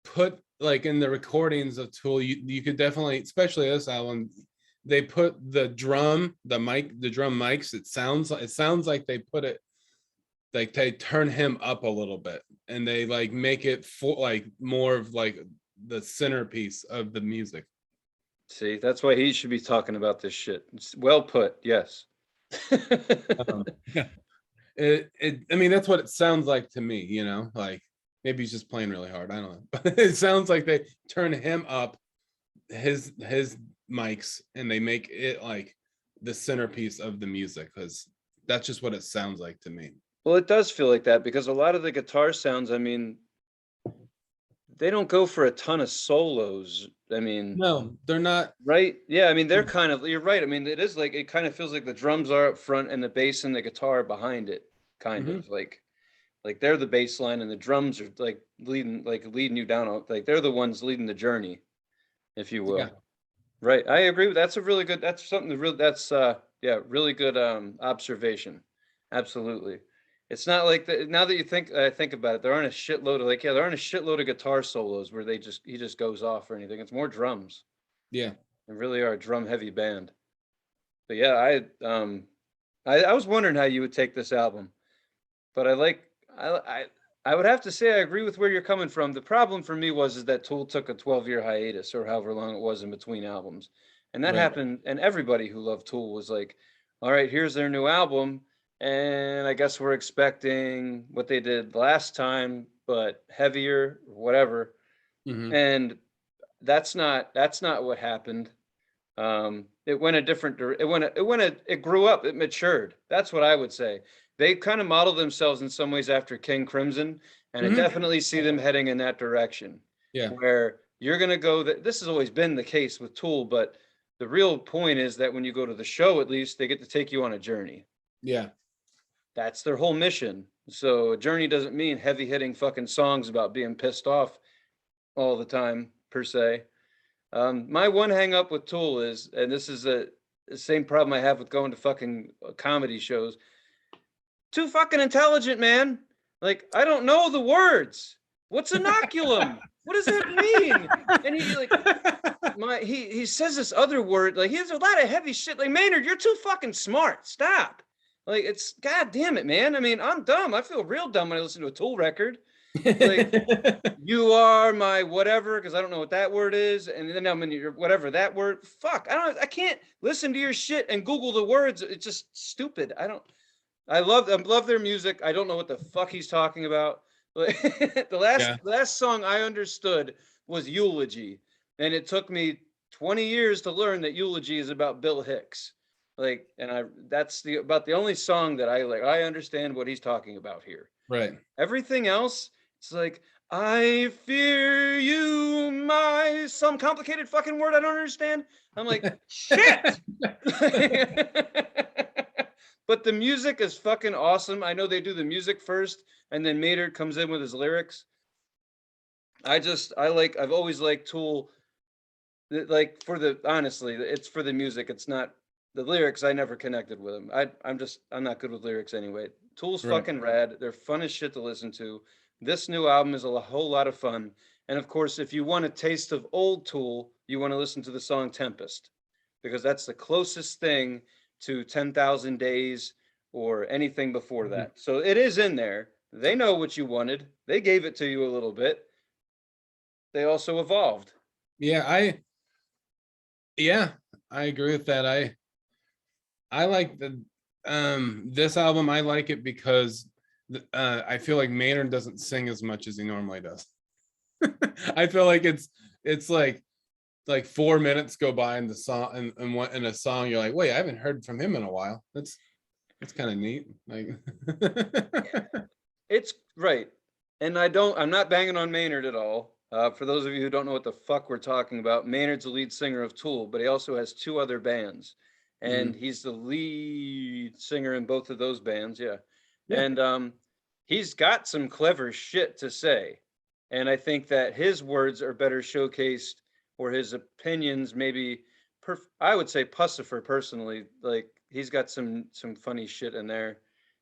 put like in the recordings of Tool, you could definitely, especially this album, they put the drum mics. It sounds like they put it, like they turn him up a little bit, and they like make it for like more of like the centerpiece of the music. See, that's why he should be talking about this shit. It's well put. Yes. Yeah, I mean, that's what it sounds like to me. Like maybe he's just playing really hard. I don't know, but it sounds like they turn him up, his mics, and they make it like the centerpiece of the music, because that's just what it sounds like to me. Well, it does feel like that because a lot of the guitar sounds, I mean, they don't go for a ton of solos. I mean, No, they're not. right? Yeah, I mean, they're kind of, you're right. I mean, it is like, it kind of feels like the drums are up front and the bass and the guitar behind it, kind Mhm. of like they're the bass line and the drums are like leading you down, like they're the ones leading the journey, if you Yeah. will. Right. I agree with that's a really good, that's something to really, that's really good observation. Absolutely. It's not like now that I think about it, there aren't a shitload of there aren't a shitload of guitar solos where he just goes off or anything. It's more drums. Yeah. They really are a drum heavy band. But yeah, I was wondering how you would take this album, but I would have to say I agree with where you're coming from. The problem for me is that Tool took a 12-year hiatus or however long it was in between albums. And that Right. happened, and everybody who loved Tool was like, all right, here's their new album, and I guess we're expecting what they did last time, but heavier, whatever. Hmm. And that's not what happened. It went a different it grew up, it matured. That's what I would say. They kind of modeled themselves in some ways after King Crimson, and I Hmm. definitely see them heading in that direction. Yeah. Where you're going to go, that this has always been the case with Tool, but the real point is that when you go to the show, at least they get to take you on a journey. Yeah. That's their whole mission. So a journey doesn't mean heavy hitting fucking songs about being pissed off all the time per se. My one hang up with Tool is, and this is the same problem I have with going to fucking comedy shows. Too fucking intelligent, man. Like, I don't know the words. What's inoculum? What does that mean? And he says this other word, like he has a lot of heavy shit. Like, Maynard, you're too fucking smart. Stop. Like, it's, God damn it, man. I mean, I'm dumb. I feel real dumb when I listen to a Tool record. Like, you are my whatever, because I don't know what that word is, and then I'm in your whatever that word. Fuck, I can't listen to your shit and Google the words. It's just stupid. I love their music. I don't know what the fuck he's talking about. The last song I understood was Eulogy, and it took me 20 years to learn that Eulogy is about Bill Hicks. Like, and that's about the only song that I like. I understand what he's talking about here. Right. Everything else, it's like, I fear you, some complicated fucking word I don't understand. I'm like, shit. But the music is fucking awesome. I know they do the music first, and then Maynard comes in with his lyrics. I've always liked Tool. Like, honestly, it's for the music. It's not the lyrics. I never connected with them. I'm not good with lyrics anyway. Tool's fucking rad. They're fun as shit to listen to. This new album is a whole lot of fun. And of course, if you want a taste of old Tool, you want to listen to the song Tempest, because that's the closest thing to 10,000 Days or anything before that. So it is in there. They know what you wanted. They gave it to you a little bit. They also evolved. Yeah, I agree with that. I like this album. I like it because I feel like Maynard doesn't sing as much as he normally does. I feel like it's like 4 minutes go by in the song, and in a song you're like, wait, I haven't heard from him in a while. That's kind of neat. Like, it's right. And I'm not banging on Maynard at all. For those of you who don't know what the fuck we're talking about, Maynard's the lead singer of Tool, but he also has 2 other bands, and he's the lead singer in both of those bands. Yeah. And he's got some clever shit to say, and I think that his words are better showcased, or his opinions maybe. I would say Pussifer personally, like, he's got some funny shit in there.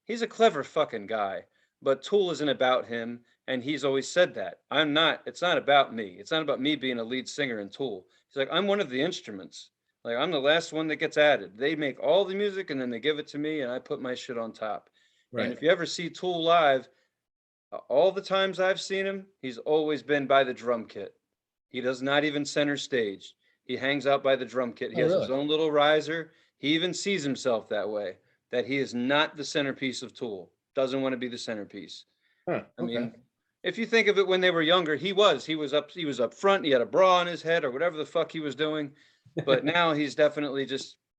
He's a clever fucking guy, but Tool isn't about him. And he's always said that. It's not about me. It's not about me being a lead singer in Tool. He's like, I'm one of the instruments. Like, I'm the last one that gets added. They make all the music and then they give it to me and I put my shit on top. Right. And if you ever see Tool live, all the times I've seen him, he's always been by the drum kit. He does not even center stage. He hangs out by the drum kit. He has his own little riser. He even sees himself that way, that he is not the centerpiece of Tool. Doesn't want to be the centerpiece. Huh, I mean, if you think of it, when they were younger, he was up front. He had a bra on his head or whatever the fuck he was doing. But now he's definitely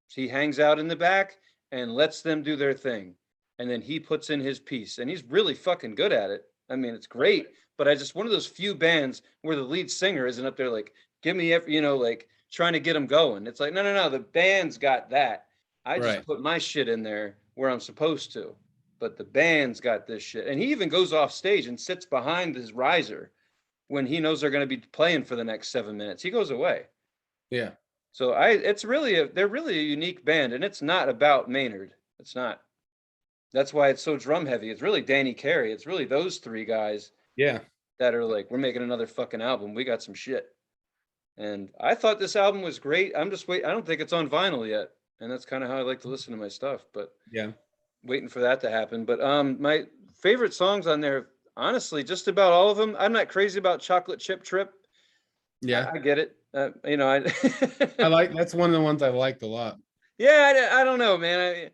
he hangs out in the back and lets them do their thing. And then he puts in his piece, and he's really fucking good at it. I mean, it's great, but one of those few bands where the lead singer isn't up there like, give me like trying to get them going. It's like, no, the band's got that. I just put my shit in there where I'm supposed to. But the band's got this shit. And he even goes off stage and sits behind his riser when he knows they're going to be playing for the next 7 minutes. He goes away. Yeah. So they're really a unique band, and it's not about Maynard. It's not. That's why it's so drum heavy. It's really Danny Carey. It's really those 3 guys. Yeah. That are like, we're making another fucking album. We got some shit. And I thought this album was great. I'm just waiting. I don't think it's on vinyl yet. And that's kind of how I like to listen to my stuff. But yeah, waiting for that to happen. But my favorite songs on there, honestly, just about all of them. I'm not crazy about Chocolate Chip Trip. Yeah, I get it. I like, that's one of the ones I liked a lot. Yeah, I don't know, man.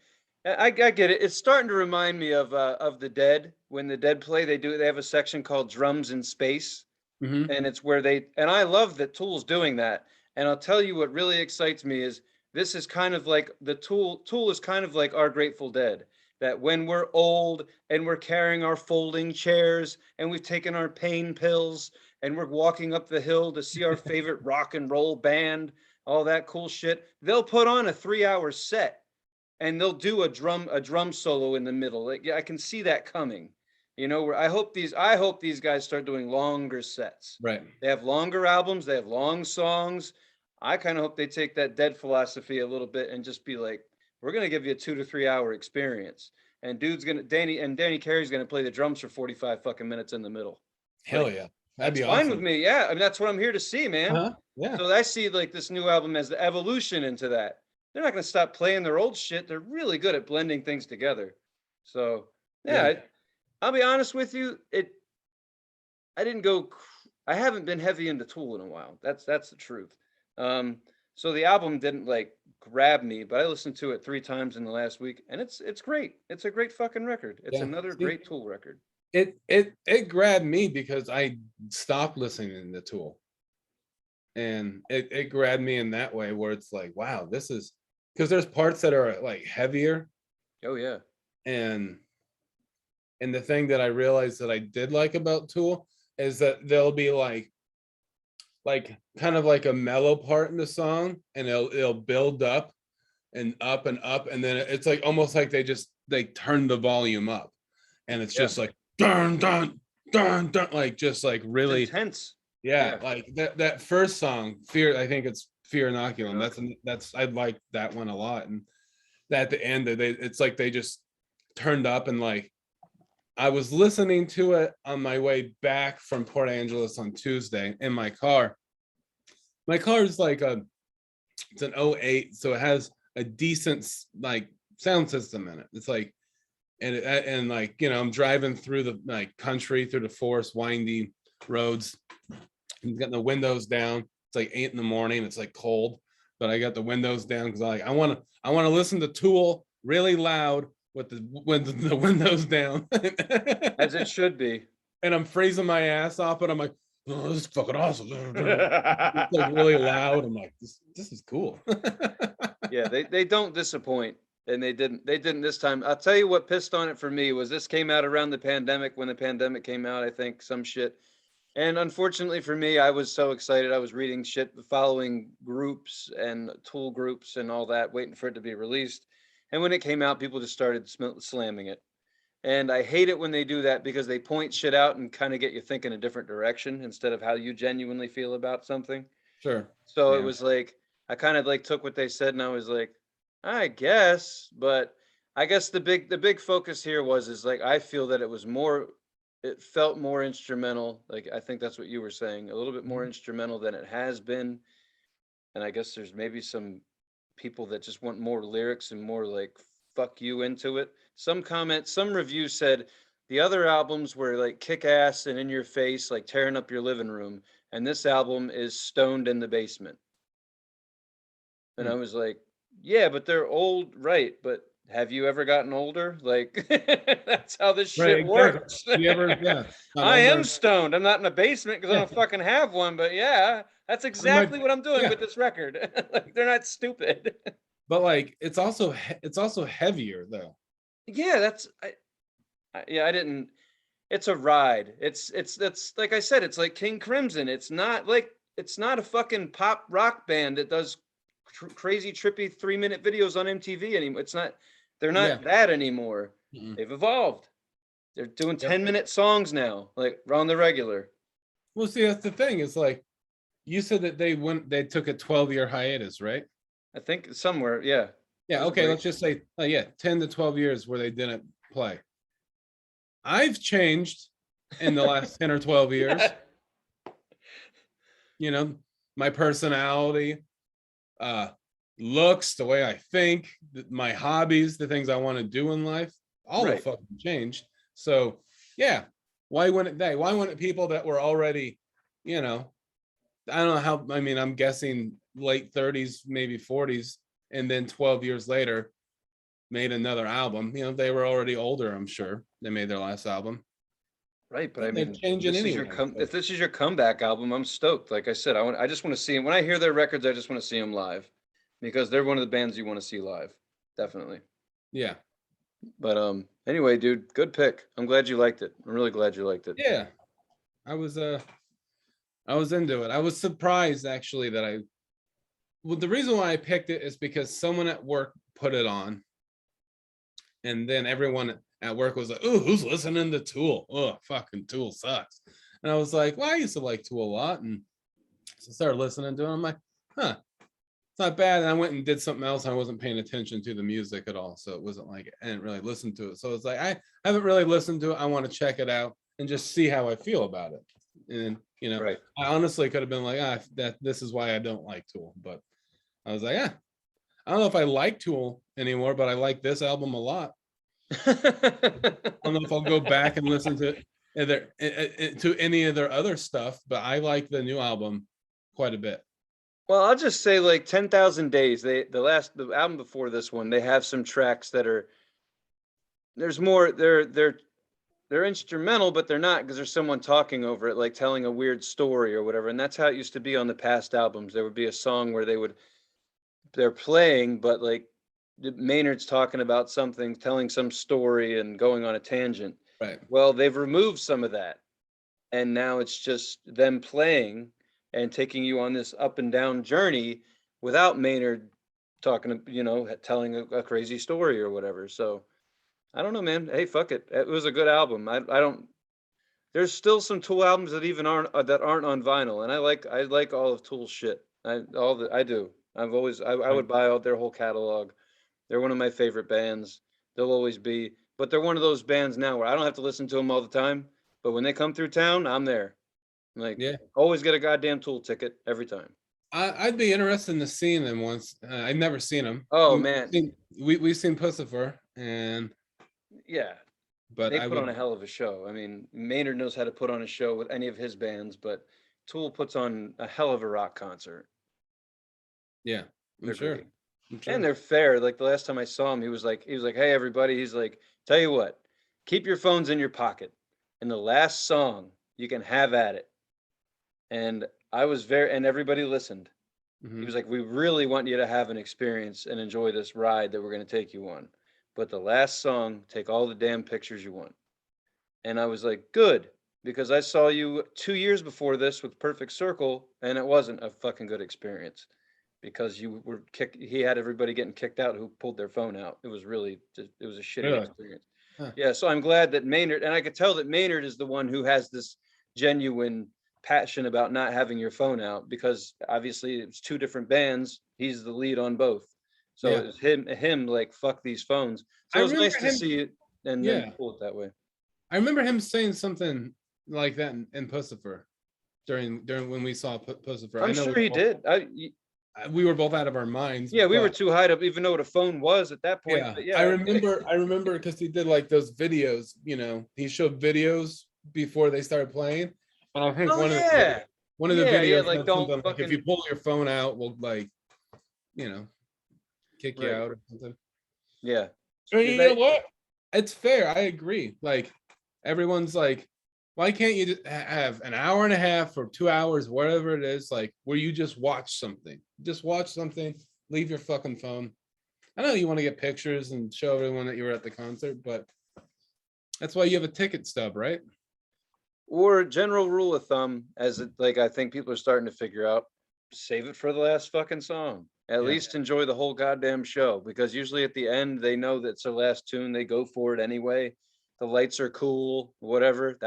I get it. It's starting to remind me of the Dead. When the Dead play, they have a section called Drums in Space, and it's where and I love that Tool's doing that. And I'll tell you what really excites me is this is kind of like Tool is kind of like our Grateful Dead. That when we're old and we're carrying our folding chairs and we've taken our pain pills and we're walking up the hill to see our favorite rock and roll band, all that cool shit, they'll put on a 3-hour set and they'll do a drum solo in the middle. Like, I can see that coming. Where I hope these guys start doing longer sets. Right. They have longer albums, they have long songs. I kind of hope they take that Dead philosophy a little bit and just be like, we're going to give you a 2 to 3 hour experience. And Danny Carey's going to play the drums for 45 fucking minutes in the middle. Hell yeah. That'd be fine awesome. with me. Yeah. I mean, that's what I'm here to see, man. Yeah. So I see like this new album as the evolution into that. they're not going to stop playing their old shit. They're really good at blending things together. So yeah, Yeah. I'll be honest with you. I didn't go. I haven't been heavy into Tool in a while. That's the truth. Um, so the album didn't like grab me, but I listened to it 3 times in the last week, and it's great. It's a great fucking record. It's Yeah. another See, great Tool record. it grabbed me because I stopped listening to Tool. And it grabbed me in that way where it's like, wow, this is because there's parts that are like heavier. Oh yeah. And the thing that I realized that I did like about Tool is that there'll be like kind of like a mellow part in the song, and it'll build up and up and up, and then it's like almost like they turn the volume up, and it's just like dun dun dun dun, like just like really It's intense. yeah, like that first song, Fear, I think it's Fear Inoculum. Inoculum. That's I like that one a lot, and at the end it's like they just turned up, and like I was listening to it on my way back from Port Angeles on Tuesday in my car. My car is like it's an '08, so it has a decent like sound system in it. It's like and like, you know, I'm driving through the like country, through the forest, windy roads. I'm getting the windows down. It's like 8 a.m. It's like cold, but I got the windows down because I want to listen to Tool really loud with the windows down. As it should be. And I'm freezing my ass off, but I'm like, oh, this is fucking awesome. It's like really loud. I'm like, this is cool. Yeah, they don't disappoint, and they didn't this time. I'll tell you what pissed on it for me was this came out around the pandemic. When the pandemic came out, I think some shit. And unfortunately for me, I was so excited. I was reading shit, following groups and Tool groups and all that, waiting for it to be released. And when it came out, people just started slamming it. And I hate it when they do that because they point shit out and kind of get you thinking a different direction instead of how you genuinely feel about something. Sure. So Yeah. it was like, I kind of like took what they said and I was like, I guess, but I guess the big focus here is like, I feel that it felt more instrumental. Like, I think that's what you were saying, a little bit more instrumental than it has been. And I guess there's maybe some people that just want more lyrics and more like fuck you into it. Some reviews said the other albums were like kick ass and in your face, like tearing up your living room. And this album is stoned in the basement. And I was like, yeah, but they're old, right? But have you ever gotten older? Like, that's how this shit works. You ever, yeah. I am stoned. I'm not in a basement because I don't fucking have one. But yeah, that's exactly what I'm doing with this record. Like, they're not stupid. But like, it's also heavier though. Yeah, I didn't. It's a ride. It's like I said. It's like King Crimson. It's not a fucking pop rock band that does crazy trippy 3-minute videos on MTV anymore. It's not. They're not that anymore. They've evolved. They're doing 10-minute songs now, like on the regular. Well, see, that's the thing. It's like you said that they took a 12-year hiatus, right? I think somewhere, yeah. Yeah. Okay. Let's just say, 10 to 12 years where they didn't play. I've changed in the last 10 or 12 years. You know, my personality, looks, the way I think, my hobbies, the things I want to do in life, all have fucking changed. So yeah, why wouldn't people that were already, you know, I don't know how, I mean, I'm guessing late 30s, maybe 40s, and then 12 years later made another album. You know, they were already older, I'm sure. They made their last album. Right, but I mean, anyway. If this is your comeback album, I'm stoked. Like I said, I just want to see them. When I hear their records, I just want to see them live because they're one of the bands you want to see live. Definitely. Yeah. But anyway, dude, good pick. I'm glad you liked it. I'm really glad you liked it. Yeah. I was into it. I was surprised actually that the reason why I picked it is because someone at work put it on. And then everyone at work was like, "Oh, who's listening to Tool? Oh, fucking Tool sucks." And I was like, "Well, I used to like Tool a lot." And so I started listening to it. I'm like, "Huh, it's not bad." And I went and did something else. I wasn't paying attention to the music at all. So it wasn't like I didn't really listen to it. So it's like, I haven't really listened to it. I want to check it out and just see how I feel about it. And, you know, I honestly could have been like, that this is why I don't like Tool. But I was like, I don't know if I like Tool anymore, but I like this album a lot. I don't know if I'll go back and listen to any of their other stuff, but I like the new album quite a bit. Well, I'll just say like 10,000 Days. The album before this one, they have some tracks that are there's more they're instrumental, but they're not because there's someone talking over it, like telling a weird story or whatever. And that's how it used to be on the past albums. There would be a song where they're playing, but like Maynard's talking about something, telling some story and going on a tangent. Right. Well, they've removed some of that. And now it's just them playing and taking you on this up and down journey without Maynard talking, telling a crazy story or whatever. So I don't know, man. Hey, fuck it. It was a good album. I don't. There's still some Tool albums that even aren't on vinyl, and I like all of Tool's shit. I do. I would buy out their whole catalog. They're one of my favorite bands. They'll always be. But they're one of those bands now where I don't have to listen to them all the time. But when they come through town, I'm there. Like, Yeah. always get a goddamn Tool ticket every time. I'd be interested in seeing them once. I've never seen them. Oh man, we've seen Pussifer, and yeah, but they I put on would. a hell of a show. I mean, Maynard knows how to put on a show with any of his bands, but Tool puts on a hell of a rock concert. Yeah, They're I'm sure. great. I'm sure. And they're fair. Like the last time I saw him, he was like, "Hey everybody," he's like, "Tell you what, keep your phones in your pocket. And the last song, you can have at it." And and everybody listened. He was like, "We really want you to have an experience and enjoy this ride that we're going to take you on. But the last song, take all the damn pictures you want." And I was like, "Good," because I saw you 2 years before this with Perfect Circle, and it wasn't a fucking good experience because he had everybody getting kicked out who pulled their phone out. It was it was a shitty Really? experience. Huh. Yeah, so I'm glad that Maynard, and I could tell that Maynard is the one who has this genuine passion about not having your phone out because obviously it's two different bands. He's the lead on both. So Yeah. it was him like fuck these phones. So I it was remember nice to him. see it and then Yeah, pull it that way. I remember him saying something like that in Pussifer during when we saw Pussifer. I I'm know sure he did. we were both out of our minds, Yeah, we were but too high to even know what a phone was at that point. yeah, But I yeah, remember. I remember because he did like those videos. He showed videos before they started playing, and I think oh yeah, one of the yeah, videos like had don't something like, if you fucking pull your phone out, we'll you know kick you right. out or something. Yeah. And Yeah, you know what? It's fair. I agree. Like everyone's like, why can't you just have an hour and a half or 2 hours, whatever it is, like where you just watch something? Just watch something. Leave your fucking phone. I know you want to get pictures and show everyone that you were at the concert, but that's why you have a ticket stub, right? or general rule of thumb, as like I think people are starting to figure out, save it for the last fucking song. At Yeah. least enjoy the whole goddamn show because usually at the end they know that's their last tune. They go for it anyway. The lights are cool, whatever.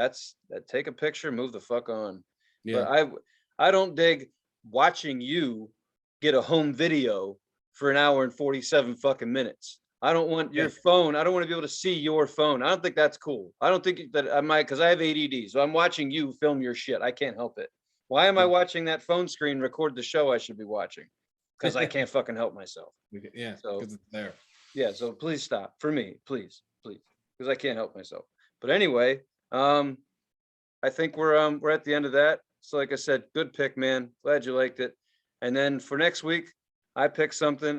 Take a picture, move the fuck on. Yeah. But I don't dig watching you get a home video for an hour and 47 fucking minutes. I don't want your Yeah. phone. I don't want to be able to see your phone. I don't think that's cool. I don't think that I might, because I have ADD. So I'm watching you film your shit. I can't help it. Why am I watching that phone screen record the show I should be watching? Because I can't fucking help myself. Yeah, So because it's there. yeah, so please stop for me, please, because I can't help myself. But anyway, I think we're at the end of that. So like I said, good pick, man. Glad you liked it. And then for next week, I picked something.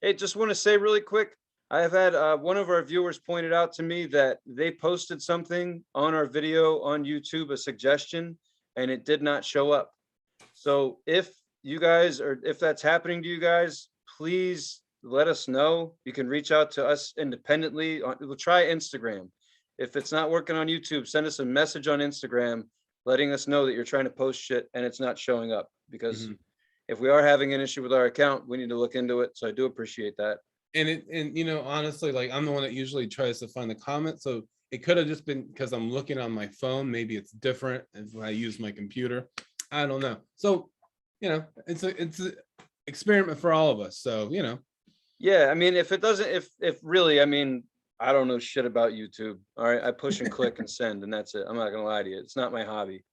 Hey, just want to say really quick, I have had one of our viewers pointed out to me that they posted something on our video on YouTube, a suggestion, and it did not show up. So if you guys, or if that's happening to you guys, please let us know. You can reach out to us independently. We'll try Instagram. If it's not working on YouTube, send us a message on Instagram letting us know that you're trying to post shit and it's not showing up. Because if we are having an issue with our account, we need to look into it. So I do appreciate that. And honestly, like I'm the one that usually tries to find the comment. So it could have just been because I'm looking on my phone. Maybe it's different if I use my computer. I don't know. So, it's a experiment for all of us. So, Yeah, I mean, if it doesn't, if really, I mean, I don't know shit about YouTube. All right, I push and click and send, and that's it. I'm not gonna lie to you. It's not my hobby.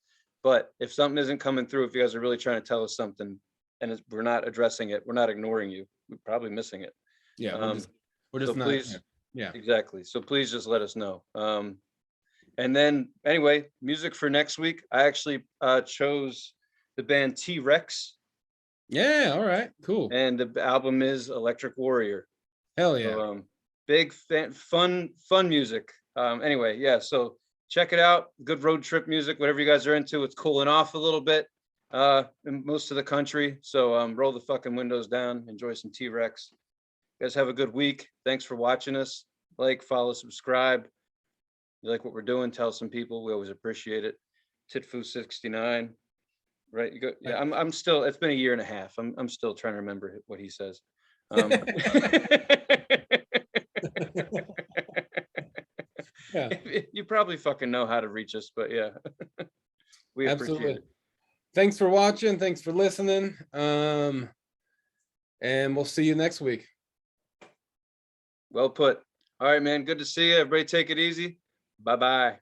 But if something isn't coming through, if you guys are really trying to tell us something, and we're not addressing it. We're not ignoring you. We're probably missing it. Yeah, we're just So not. please, yeah. exactly. So please just let us know. And then anyway, music for next week. I actually chose the band T-Rex, Yeah. All right. Cool. and the album is Electric Warrior. Hell yeah. So, big fan, fun music. Anyway, yeah. So check it out. Good road trip music, whatever you guys are into. It's cooling off a little bit in most of the country. So roll the fucking windows down. Enjoy some T-Rex. You guys have a good week. Thanks for watching us. Like, follow, subscribe. You like what we're doing, tell some people. We always appreciate it. Titfu69. Right. You go. Yeah, I'm still, it's been a year and a half. I'm still trying to remember what he says. Yeah. You probably fucking know how to reach us, but yeah. We appreciate it. Thanks for watching. Thanks for listening. And we'll see you next week. Well put. All right, man. Good to see you. Everybody take it easy. Bye-bye.